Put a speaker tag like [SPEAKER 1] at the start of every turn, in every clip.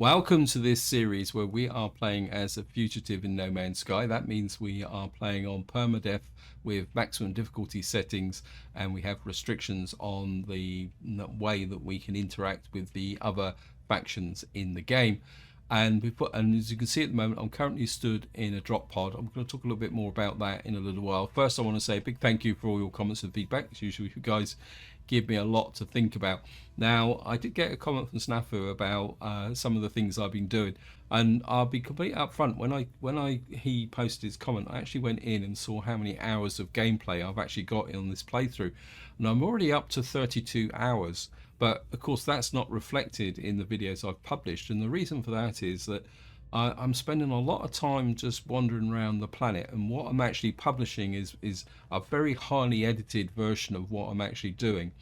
[SPEAKER 1] Welcome to this series where we are playing as a fugitive in No Man's Sky. That means we are playing on permadeath with maximum difficulty settings, and we have restrictions on the way that we can interact with the other factions in the game. And as you can see at the moment, I'm currently stood in a drop pod. I'm going to talk a little bit more about that in a little while. First, I want to say a big thank you for all your comments and feedback. As usual, you guys give me a lot to think about. Now, I did get a comment from Snafu about some of the things I've been doing, and I'll be completely upfront. When he posted his comment, I actually went in and saw how many hours of gameplay I've actually got on this playthrough, and I'm already up to 32 hours. But of course, that's not reflected in the videos I've published, and the reason for that is that I'm spending a lot of time just wandering around the planet, and what I'm actually publishing is a very highly edited version of what I'm actually doing.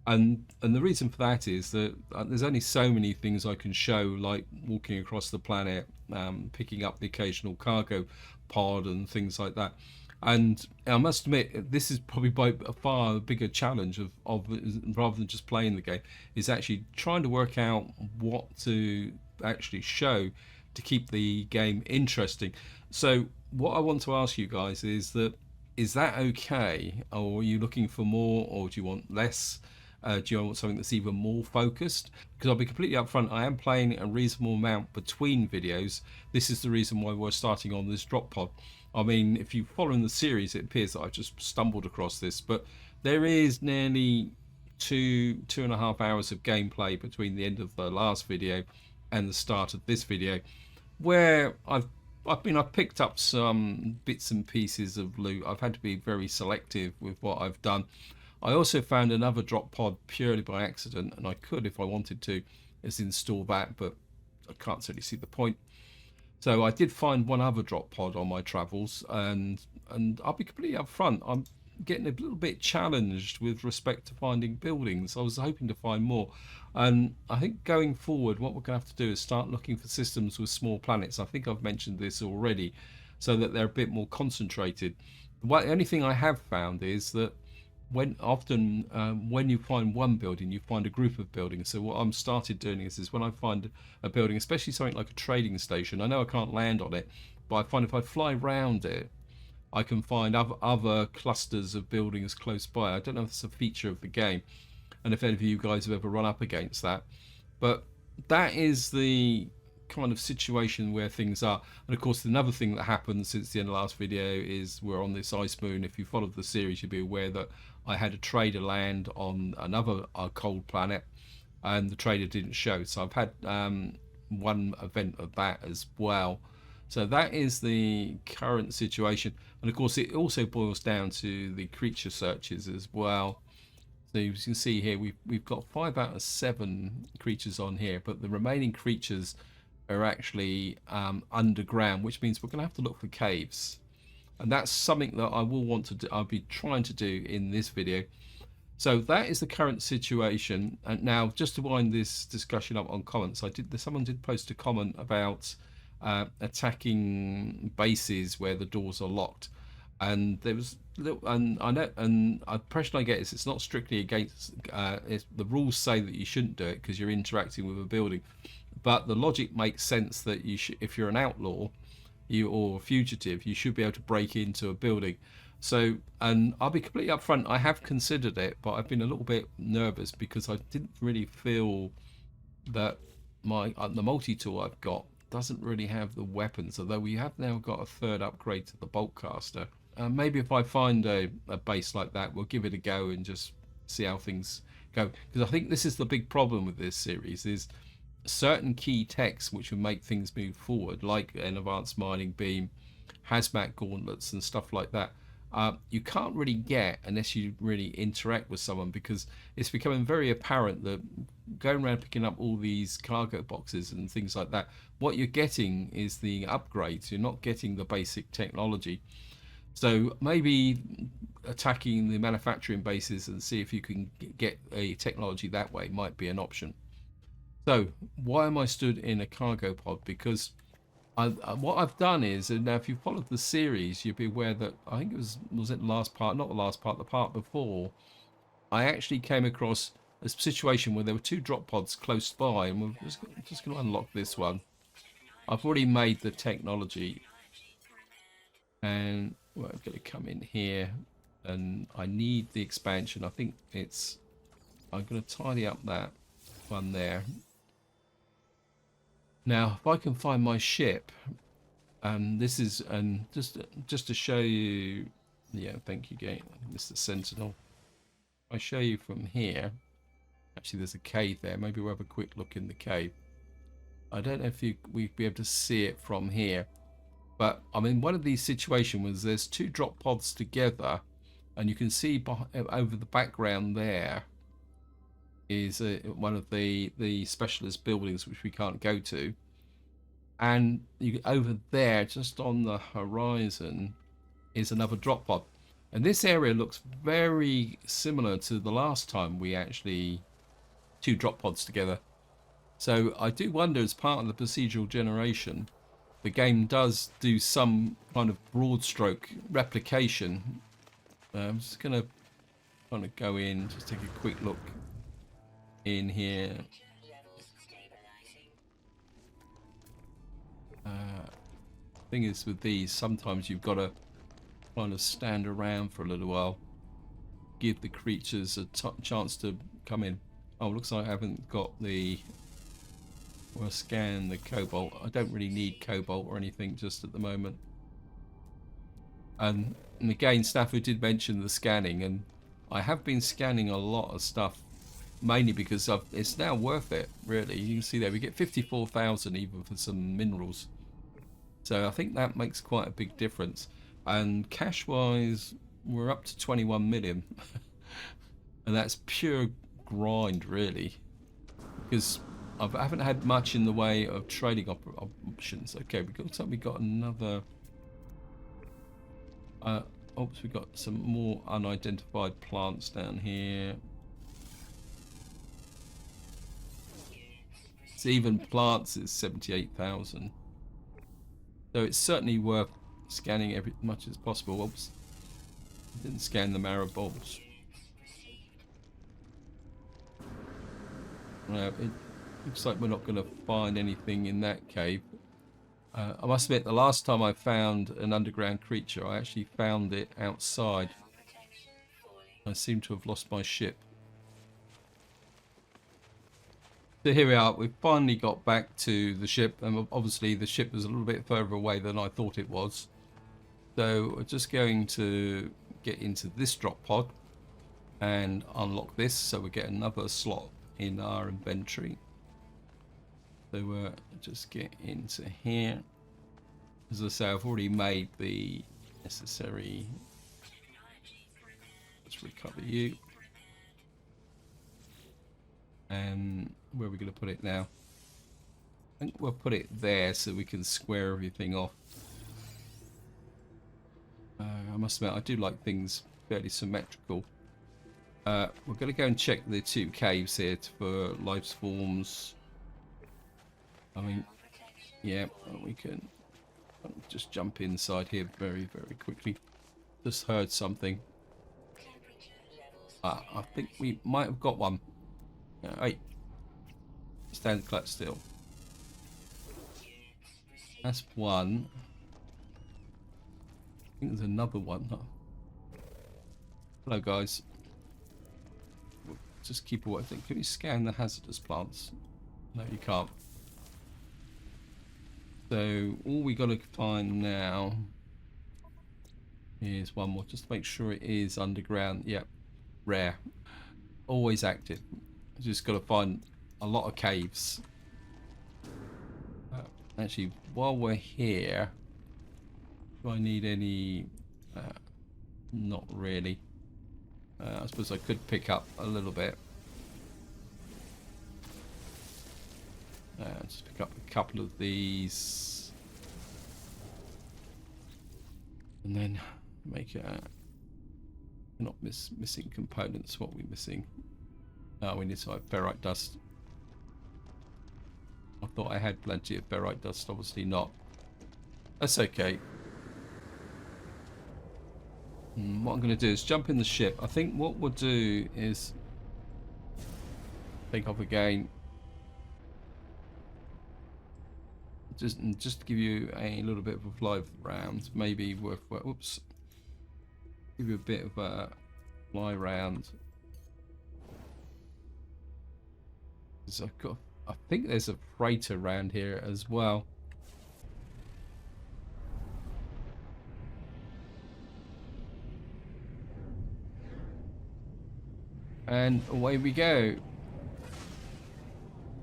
[SPEAKER 1] And the reason for that is that there's only so many things I can show, like walking across the planet, picking up the occasional cargo pod and things like that. And I must admit, this is probably by a far bigger challenge of rather than just playing the game, is actually trying to work out what to actually show to keep the game interesting. So what I want to ask you guys is that okay, or are you looking for more, or do you want less? Do you want something that's even more focused? Because I'll be completely upfront, I am playing a reasonable amount between videos. This is the reason why we're starting on this drop pod. I mean, if you follow in the series, it appears that I've just stumbled across this, but there is nearly two and a half hours of gameplay between the end of the last video and the start of this video, where I've picked up some bits and pieces of loot. I've had to be very selective with what I've done. I also found another drop pod purely by accident, and I could, if I wanted to, is install that, but I can't really see the point. So I did find one other drop pod on my travels, and I'll be completely upfront, I'm getting a little bit challenged with respect to finding buildings. I was hoping to find more, and I think going forward what we're going to have to do is start looking for systems with small planets. I think I've mentioned this already, so that they're a bit more concentrated. The only thing I have found is that when you find one building, you find a group of buildings. So what I'm started doing is when I find a building, especially something like a trading station, I know I can't land on it, but I find if I fly around it, I can find other clusters of buildings close by. I don't know if it's a feature of the game, and if any of you guys have ever run up against that, but that is the kind of situation where things are. And of course, another thing that happened since the end of the last video is we're on this ice moon. If you followed the series, you'll be aware that I had a trader land on another cold planet, and the trader didn't show. So I've had one event of that as well. So that is the current situation. And of course, it also boils down to the creature searches as well. So you can see here, we've got 5 out of 7 creatures on here, but the remaining creatures are actually underground, which means we're going to have to look for caves. And that's something that I will want to do, I'll be trying to do in this video. So that is the current situation. And now, just to wind this discussion up on comments, someone did post a comment about attacking bases where the doors are locked, and there was and I know, and the impression I get is it's not strictly against the rules say that you shouldn't do it because you're interacting with a building, but the logic makes sense that you should, if you're an outlaw or a fugitive, you should be able to break into a building. So, and I'll be completely upfront, I have considered it, but I've been a little bit nervous because I didn't really feel that the multi-tool I've got doesn't really have the weapons, although we have now got a third upgrade to the bolt caster. Maybe if I find a base like that, we'll give it a go and just see how things go, because I think this is the big problem with this series, is certain key techs which will make things move forward, like an advanced mining beam, hazmat gauntlets and stuff like that, you can't really get unless you really interact with someone, because it's becoming very apparent that going around picking up all these cargo boxes and things like that, what you're getting is the upgrades, you're not getting the basic technology. So maybe attacking the manufacturing bases and see if you can get a technology that way might be an option. So why am I stood in a cargo pod? Because what I've done is, and now if you followed the series, you'll be aware that I think it was it the last part, not the last part, the part before, I actually came across a situation where there were two drop pods close by, and we're just going to unlock this one. I've already made the technology, and we're going to come in here, and I need the expansion. I think it's... I'm going to tidy up that one there. Now, if I can find my ship, this is just to show you. Yeah, thank you, Mr. Sentinel. I show you from here. Actually, there's a cave there. Maybe we'll have a quick look in the cave. I don't know if we'd be able to see it from here, but I mean, one of these situations was there's two drop pods together, and you can see over the background there is one of the specialist buildings which we can't go to, and over there just on the horizon is another drop pod, and this area looks very similar to the last time we actually two drop pods together. So I do wonder, as part of the procedural generation, the game does do some kind of broad stroke replication. I'm just gonna kind of go in, just take a quick look in here. Thing is with these, sometimes you've got to kind of stand around for a little while, give the creatures a chance to come in. Oh, looks like I haven't got the... We'll scan the cobalt. I don't really need cobalt or anything just at the moment. And again, Stafford did mention the scanning, and I have been scanning a lot of stuff, mainly because it's now worth it, really. You can see there we get 54,000 even for some minerals. So I think that makes quite a big difference. And cash-wise, we're up to 21 million. And that's pure grind, really. Because I haven't had much in the way of trading options. Okay, we got another... oops, we got some more unidentified plants down here. It's even plants is 78,000. So it's certainly worth scanning as much as possible. Oops, I didn't scan the marrow bolts. It looks like we're not going to find anything in that cave. I must admit, the last time I found an underground creature, I actually found it outside. I seem to have lost my ship. So here we are, we've finally got back to the ship, and obviously the ship was a little bit further away than I thought it was. So we're just going to get into this drop pod and unlock this, so we get another slot in our inventory. So we'll just get into here. As I say, I've already made the necessary... Let's recover you. And where are we going to put it now? I think we'll put it there so we can square everything off. I must admit, I do like things fairly symmetrical. We're going to go and check the two caves here for life forms. I mean, yeah, we can just jump inside here very, very quickly. Just heard something. I think we might have got one. Hey, stand clutch still. That's one. I think there's another one. Huh? Hello, guys. We'll just keep away. I think. Can you scan the hazardous plants? No, you can't. So all we got to find now is one more, just to make sure it is underground. Yep, rare. Always active. Just got to find a lot of caves. Actually, while we're here, do I need any? Not really. I suppose I could pick up a little bit. Just pick up a couple of these, and then make it. Not missing components. What are we missing? Oh, we need to have ferrite dust. I thought I had plenty of ferrite dust. Obviously not. That's okay. What I'm going to do is jump in the ship. I think what we'll do is take off again. Just to give you a little bit of a fly round, maybe worth. Oops. Give you a bit of a fly round. I think there's a freighter around here as well. And away we go.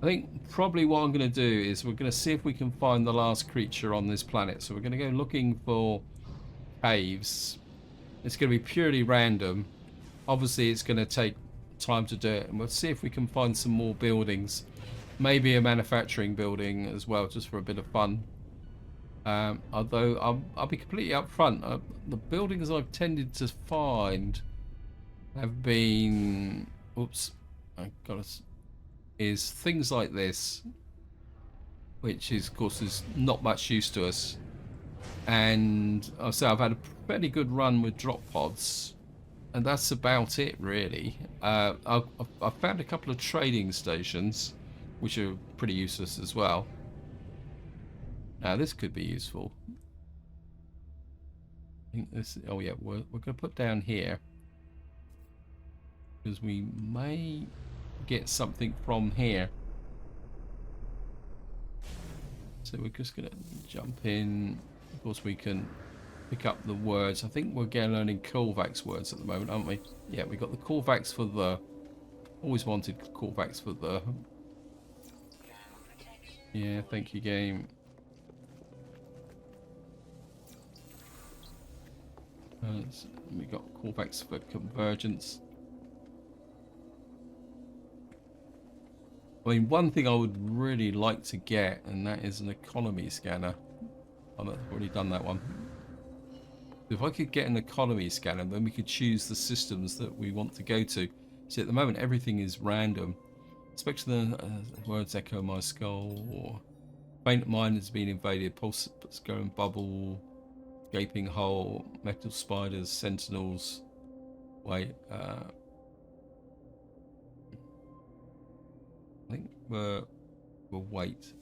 [SPEAKER 1] I think probably what I'm going to do is we're going to see if we can find the last creature on this planet. So we're going to go looking for caves. It's going to be purely random. Obviously, it's going to take time to do it. And we'll see if we can find some more buildings. Maybe a manufacturing building as well, just for a bit of fun. Although I'll be completely upfront. The buildings I've tended to find have been... Oops. I got to... Is things like this, which is, of course, is not much use to us. And I'll say I've had a fairly good run with drop pods, and that's about it, really. I've found a couple of trading stations, which are pretty useless as well. Now, this could be useful. I think this... Oh, yeah, we're going to put down here, because we may get something from here. So we're just going to jump in. Of course, we can pick up the words. I think we're learning Korvax words at the moment, aren't we? Yeah, we got the Korvax for the... Always wanted Korvax for the... Yeah, thank you, game. We got Korvax for convergence. I mean, one thing I would really like to get, and that is an economy scanner. I've already done that one. If I could get an economy scanner, then we could choose the systems that we want to go to. See, at the moment, everything is random. Especially the words echo my skull, or faint mine has been invaded, pulse going bubble, gaping hole, metal spiders, sentinels. Wait, I think we'll wait.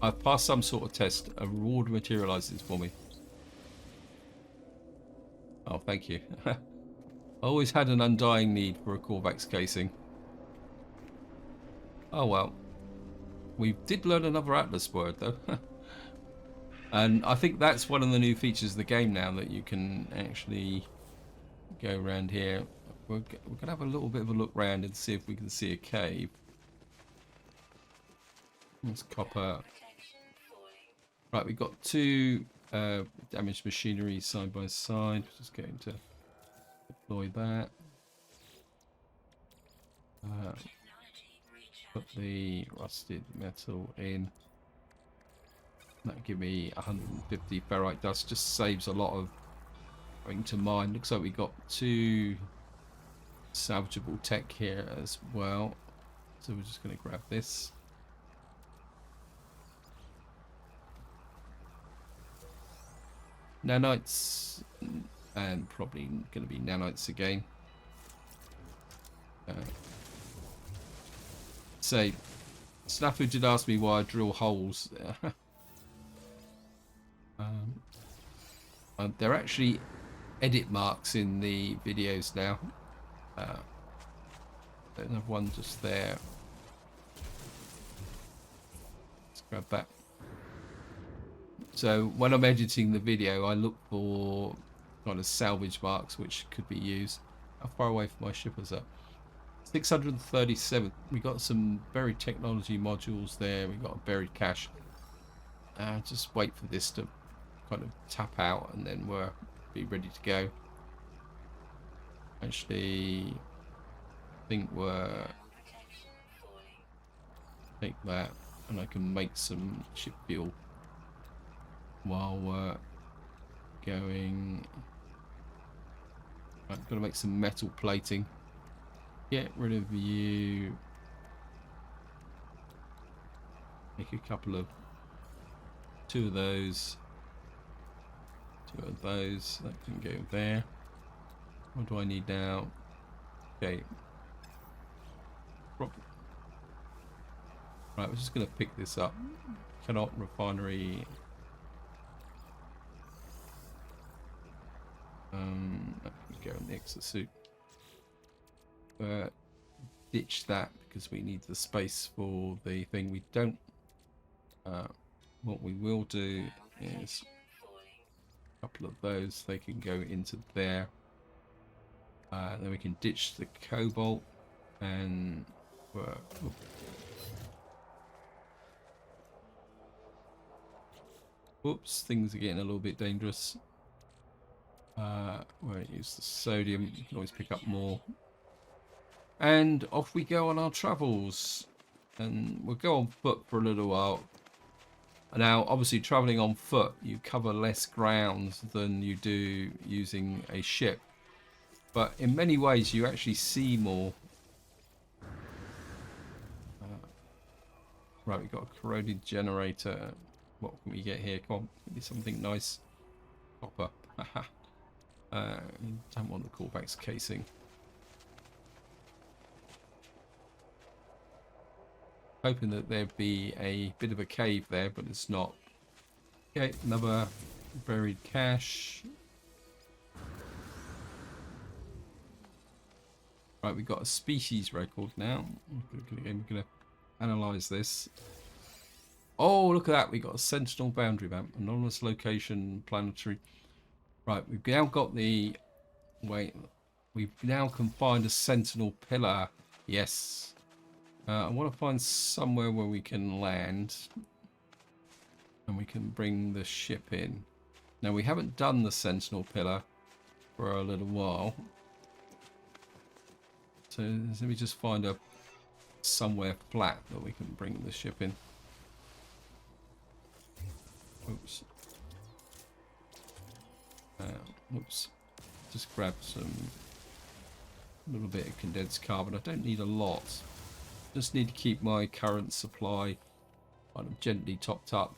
[SPEAKER 1] I've passed some sort of test. A reward materializes for me. Oh, thank you. I always had an undying need for a Korvax casing. Oh well. We did learn another Atlas word though. And I think that's one of the new features of the game now, that you can actually go around here. We're going to have a little bit of a look around and see if we can see a cave. It's copper. Right, we've got two damaged machinery side by side. Just going to deploy that. Put the rusted metal in. That'll give me 150 ferrite dust. Just saves a lot of going to mine. Looks like we got two salvageable tech here as well. So we're just going to grab this. Nanites, and probably going to be nanites again. So, Snafu did ask me why I drill holes. They're actually edit marks in the videos now. Another one just there. Let's grab that. So when I'm editing the video, I look for kind of salvage marks which could be used. How far away from my ship is that? 637. We got some buried technology modules there. We got a buried cache. Just wait for this to kind of tap out, and then we'll be ready to go. Actually, I think we're take that, and I can make some ship fuel while we're going. I'm gonna make some metal plating. Get rid of you. Make a couple of two of those. Two of those. That can go there. What do I need now? Okay, Right, we're just going to pick this up. Cannot refinery. Let me go in the exosuit. Ditch that because we need the space for the thing. We don't. What we will do is a couple of those. They can go into there. Then we can ditch the cobalt and. Whoops, things are getting a little bit dangerous. Won't use the sodium. You can always pick up more. And off we go on our travels. And we'll go on foot for a little while. Now, obviously, traveling on foot, you cover less ground than you do using a ship. But in many ways, you actually see more. Right, we've got a corroded generator. What can we get here? Come on, give me something nice. Copper. Haha. Don't want the callbacks casing. Hoping that there'd be a bit of a cave there, but it's not. Okay, another buried cache. Right, we've got a species record now. We're going to analyze this. Oh, look at that. We got a Sentinel boundary map. Anonymous location, planetary. Right, we've now got the... Wait. We now can find a Sentinel pillar. Yes. I want to find somewhere where we can land. And we can bring the ship in. Now, we haven't done the Sentinel pillar for a little while. So let me just find a somewhere flat that we can bring the ship in. Oops. Oops. Just grab some little bit of condensed carbon. I don't need a lot. Just need to keep my current supply kind of gently topped up.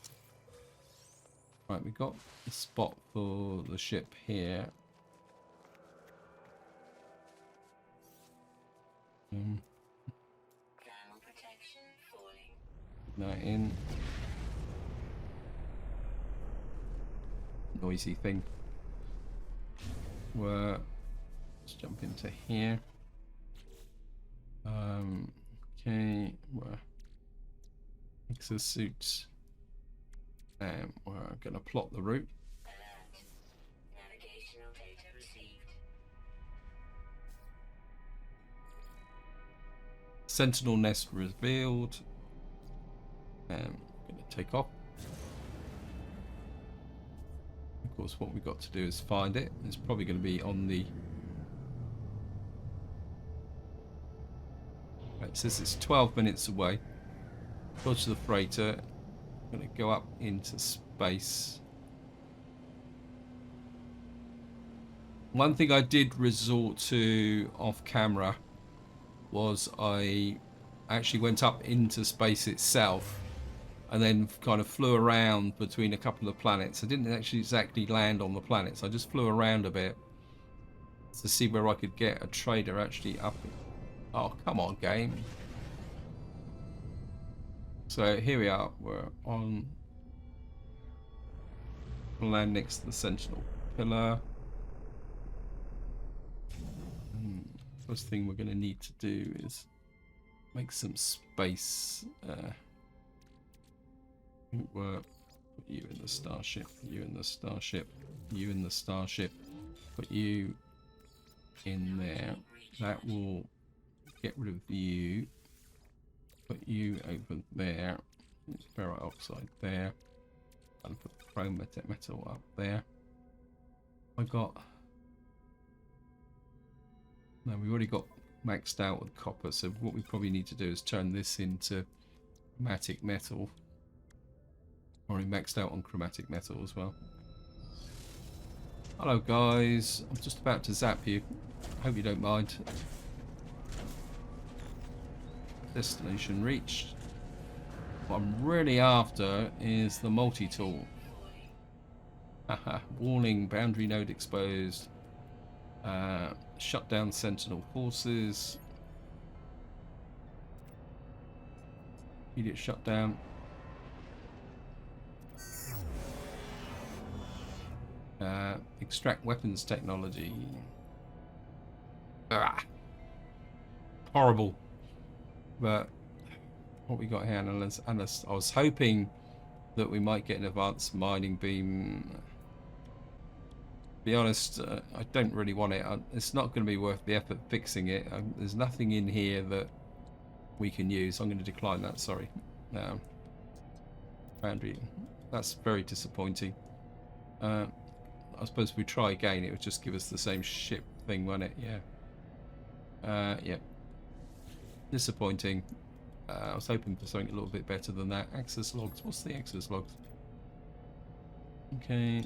[SPEAKER 1] Right, we've got the spot for the ship here. That in. Noisy thing. Let's jump into here. Okay, exosuit, and we're gonna plot the route.
[SPEAKER 2] Navigational data received.
[SPEAKER 1] Sentinel nest revealed. And I'm gonna take off. Of course, what we've got to do is find it. It's probably going to be on the... Right, it says it's 12 minutes away. Go to the freighter. I'm going to go up into space. One thing I did resort to off camera was I actually went up into space itself and then kind of flew around between a couple of planets. I didn't actually exactly land on the planets. I just flew around a bit to see where I could get a trader actually up. Oh, come on, game. So here we are. We're on land next to the Sentinel pillar. First thing we're going to need to do is make some space. Put you in the starship, you in the starship, you in the starship, put you in there. That will get rid of you. Put you over there. Ferrite oxide there. And put chrome metal up there. I got... No, we've already got maxed out with copper, so what we probably need to do is turn this into chromatic metal. Already maxed out on chromatic metal as well. Hello guys, I'm just about to zap you. Hope you don't mind. Destination reached. What I'm really after is the multi-tool. Haha, warning, boundary node exposed. Shut down Sentinel forces. Immediate shutdown. Extract weapons technology. Ah, horrible. But what we got here, analyst, I was hoping that we might get an advanced mining beam. To be honest, I don't really want it. It's not going to be worth the effort fixing it. There's nothing in here that we can use. I'm going to decline that, sorry. Boundary. That's very disappointing. I suppose if we try again, it would just give us the same ship thing, won't it? Yeah. Yeah. Disappointing. I was hoping for something a little bit better than that. Access logs. What's the access logs? Okay.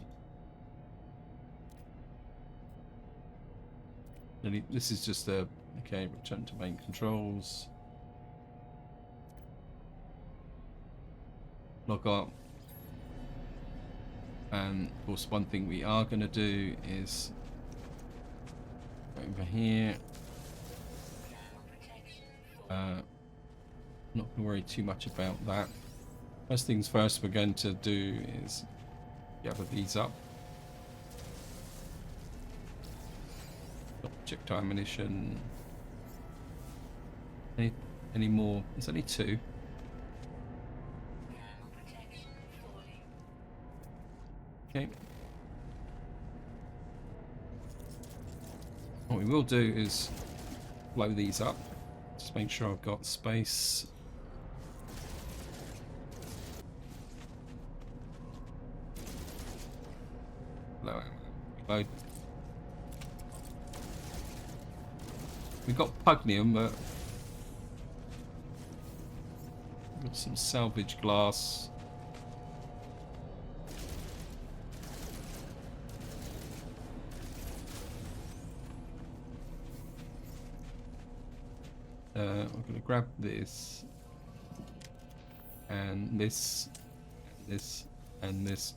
[SPEAKER 1] This is just a... Okay, return to main controls. Log out. And of course, one thing we are going to do is over here. Not going to worry too much about that. First things first, we're going to do is gather these up. Projectile ammunition. Any more? There's only 2. Okay. What we will do is blow these up. Just make sure I've got space. Reload. We've got pugnium, but we've got some salvage glass. I'm going to grab this and this, this and this.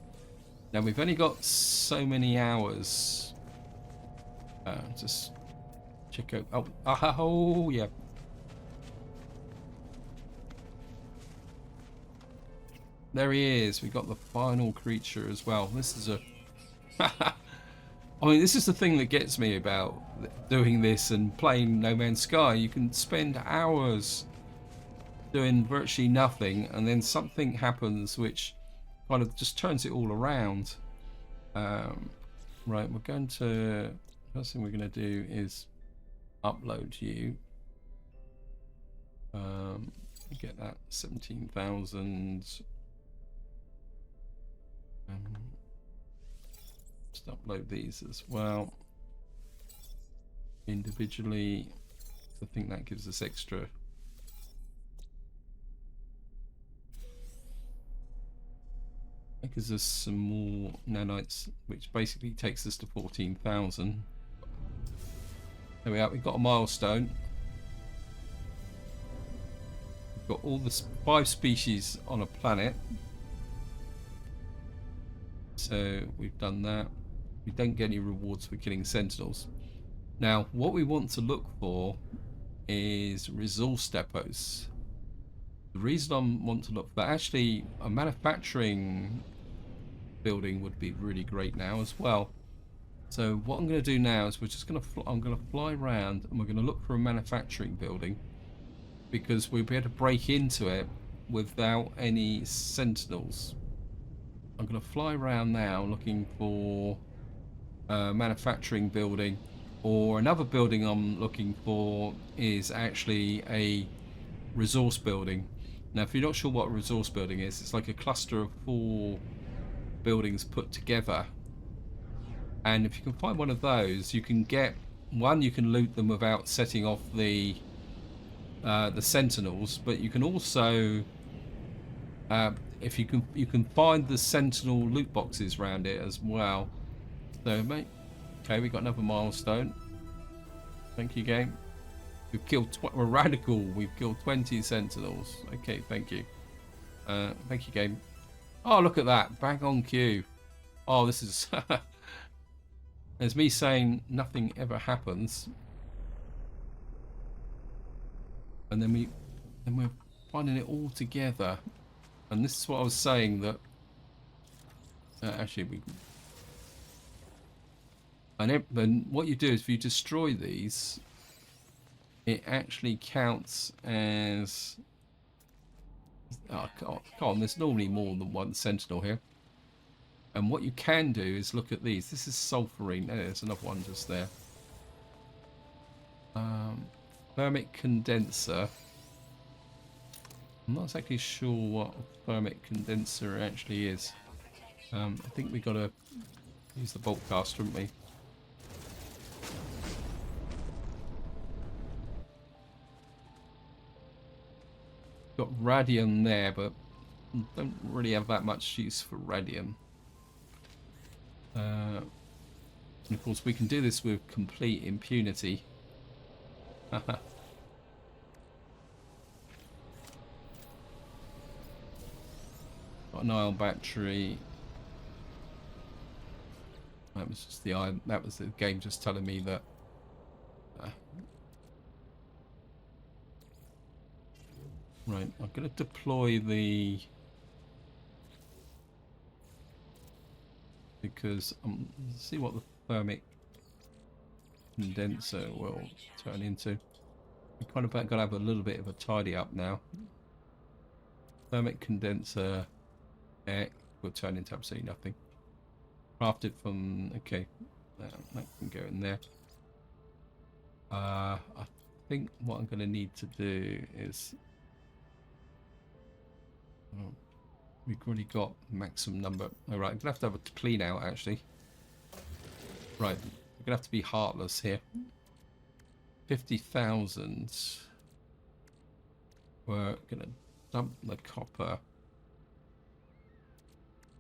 [SPEAKER 1] Now we've only got so many hours. Just check out. Oh, yeah. There he is. We got the final creature as well. This is a. I mean, this is the thing that gets me about doing this and playing No Man's Sky. You can spend hours doing virtually nothing, and then something happens which kind of just turns it all around. Right, we're going to... First thing we're going to do is upload you. Get that 17,000. Just upload these as well individually. I think that gives us extra. That gives us some more nanites, which basically takes us to 14,000. There we are. We've got a milestone. We've got all the 5 species on a planet. So we've done that. We don't get any rewards for killing sentinels. Now, what we want to look for is resource depots. The reason I want to look for that, actually, a manufacturing building would be really great now as well. So what I'm going to do now is I'm going to fly around and we're going to look for a manufacturing building, because we'll be able to break into it without any sentinels. I'm going to fly around now looking for a manufacturing building, or another building I'm looking for is actually a resource building. Now, if you're not sure what a resource building is, it's like a cluster of 4 buildings put together. And if you can find one of those, you can get one. You can loot them without setting off the sentinels, but you can also, if you can find the sentinel loot boxes around it as well. So, mate, okay, we got another milestone. Thank you, game. We've killed. We're radical. We've killed 20 sentinels. Okay, thank you. Thank you, game. Oh, look at that! Bang on cue. Oh, this is. There's me saying nothing ever happens, and then we're finding it all together. And this is what I was saying, that actually and what you do is if you destroy these, it actually counts as... Oh, come on, there's normally more than one Sentinel here. And what you can do is look at these. This is sulfurine. Oh, there's another one just there. Thermic condenser. I'm not exactly sure what a thermic condenser actually is. I think we got to use the bolt cast, haven't we? Got radium there, but don't really have that much use for radium. And of course, we can do this with complete impunity. Got an ion battery. That was just the ion. That was the game just telling me that. Right, I'm going to deploy the... Because see what the thermic condenser will turn into. We kind of got to have a little bit of a tidy up now. Thermic condenser will turn into absolutely nothing. Crafted from... Okay, that can go in there. I think what I'm going to need to do is... Oh, we've already got maximum number. All right, I'm gonna have to have a clean out actually. Right, we're gonna have to be heartless here. 50,000. We're gonna dump the copper.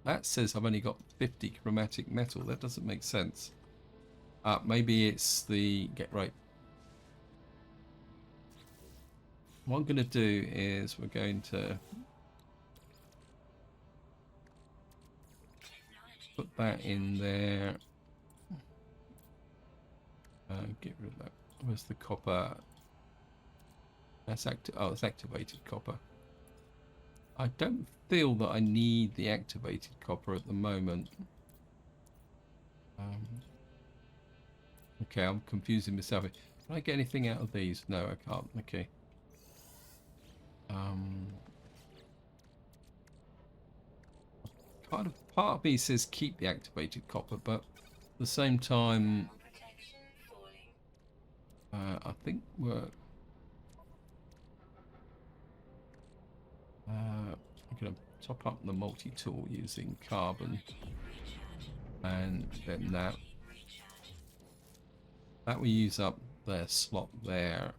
[SPEAKER 1] That says I've only got 50 chromatic metal. That doesn't make sense. Maybe it's the get right. What I'm gonna do is we're going to put that in there. Get rid of that. Where's the copper? That's oh, it's activated copper. I don't feel that I need the activated copper at the moment. Okay, I'm confusing myself. Can I get anything out of these? No, I can't. Okay. Kind of part of me says keep the activated copper, but at the same time, I think we're going to top up the multi-tool using carbon, and then that will use up their slot there.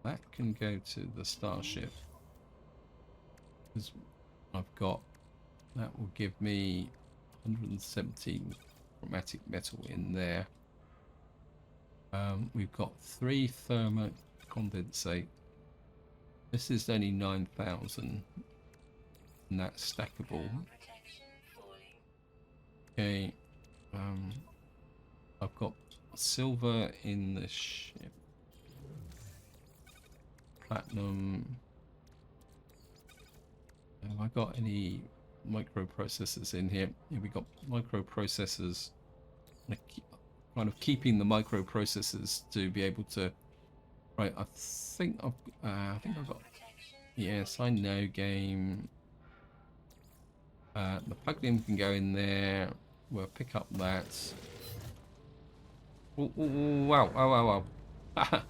[SPEAKER 1] That can go to the starship. Because I've got, that will give me 117 chromatic metal in there. We've got 3 thermic condensate. This is only 9,000, and that's stackable. Okay, I've got silver in the ship, platinum. Have I got any microprocessors in here? Yeah, we got microprocessors. Kind of keeping the microprocessors to be able to. Right, I think I've got. Yes, I know game. The plug-in can go in there. We'll pick up that. Ooh, ooh, ooh, wow! Oh, wow!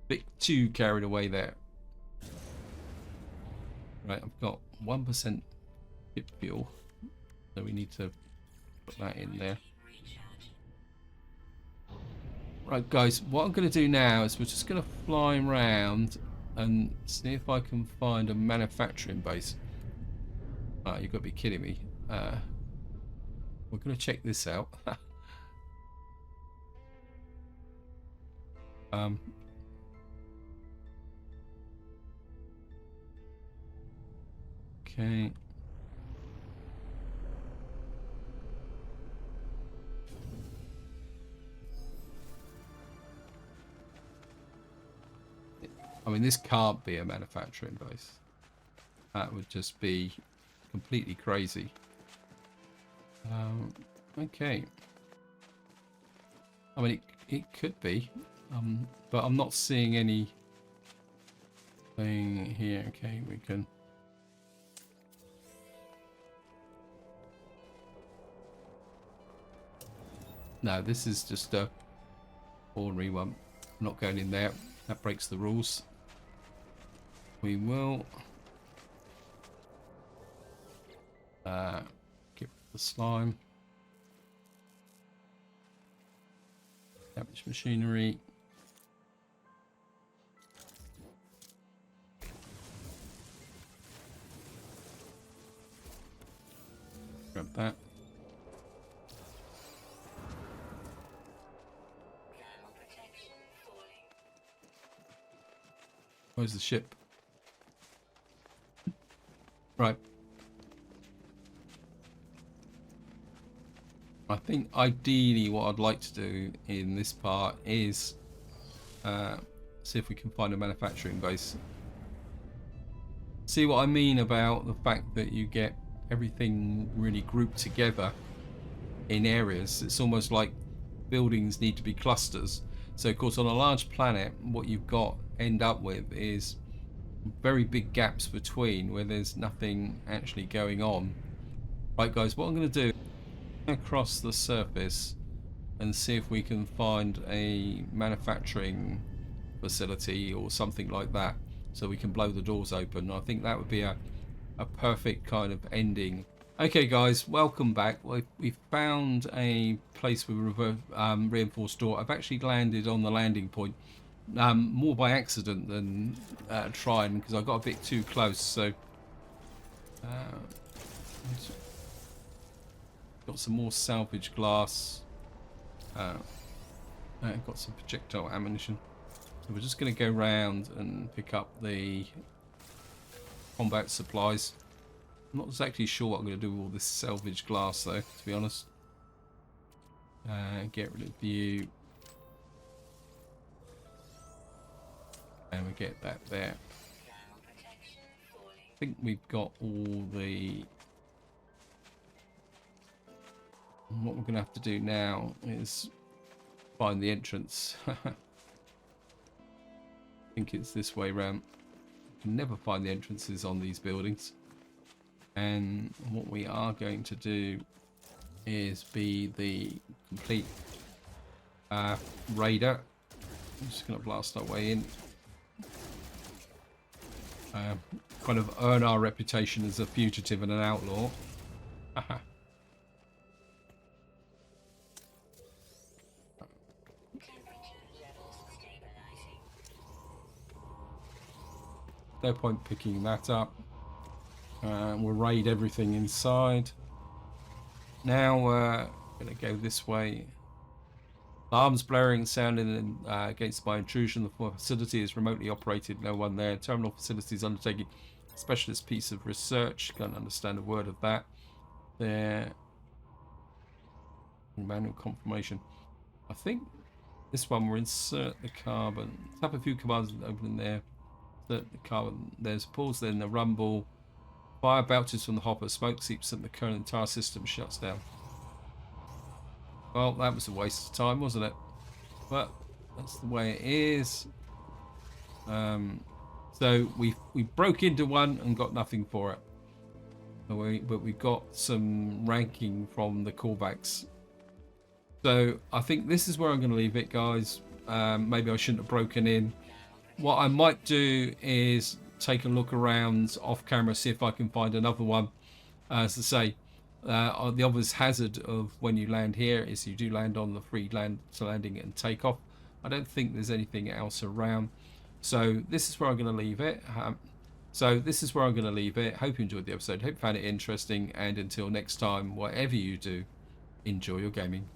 [SPEAKER 1] Bit too carried away there. Right, I've got 1% hip fuel, so we need to put that in there. Right, guys, what I'm going to do now is we're just going to fly around and see if I can find a manufacturing base. Oh, you've got to be kidding me. We're going to check this out. Okay. I mean, this can't be a manufacturing base. That would just be completely crazy. Okay. I mean, it could be, but I'm not seeing any thing here. Okay, we can. No, this is just a ordinary one. I'm not going in there. That breaks the rules. We will get the slime. Damaged machinery. Grab that. Where's the ship? Right. I think ideally what I'd like to do in this part is see if we can find a manufacturing base. See what I mean about the fact that you get everything really grouped together in areas. It's almost like buildings need to be clusters. So of course on a large planet what you've got end up with is very big gaps between where there's nothing actually going on. Right guys, what I'm going to do across the surface and see if we can find a manufacturing facility or something like that so we can blow the doors open. I think that would be a perfect kind of ending. Okay guys, welcome back. We've found a place with a reinforced door. I've actually landed on the landing point more by accident than trying, because I got a bit too close. So got some more salvage glass. Got some projectile ammunition. So we're just going to go around and pick up the combat supplies. I'm not exactly sure what I'm going to do with all this salvage glass though, to be honest. Get rid of you. And we get that there. I think we've got all the... What we're going to have to do now is find the entrance. I think it's this way round. You can never find the entrances on these buildings. And what we are going to do is be the complete raider. I'm just going to blast our way in. Kind of earn our reputation as a fugitive and an outlaw. No point picking that up. We'll raid everything inside. Now we're going to go this way. Alarms blaring, sounding against my intrusion. The facility is remotely operated. No one there. Terminal facilities undertaking a specialist piece of research. Can't understand a word of that. There. Manual confirmation. I think this one will insert the carbon. Tap a few commands and open in there. Insert the carbon. There's a pause. Then the rumble. Fire belches from the hopper. Smoke seeps and the current entire system shuts down. Well, that was a waste of time, wasn't it? But that's the way it is. So we broke into one and got nothing for it. But we got some ranking from the callbacks. So I think this is where I'm going to leave it, guys. Maybe I shouldn't have broken in. What I might do is take a look around off camera, see if I can find another one. As I say, the obvious hazard of when you land here is you do land on the free landing and take off. I don't think there's anything else around. So this is where I'm going to leave it. Hope you enjoyed the episode. Hope you found it interesting. And until next time, whatever you do, enjoy your gaming.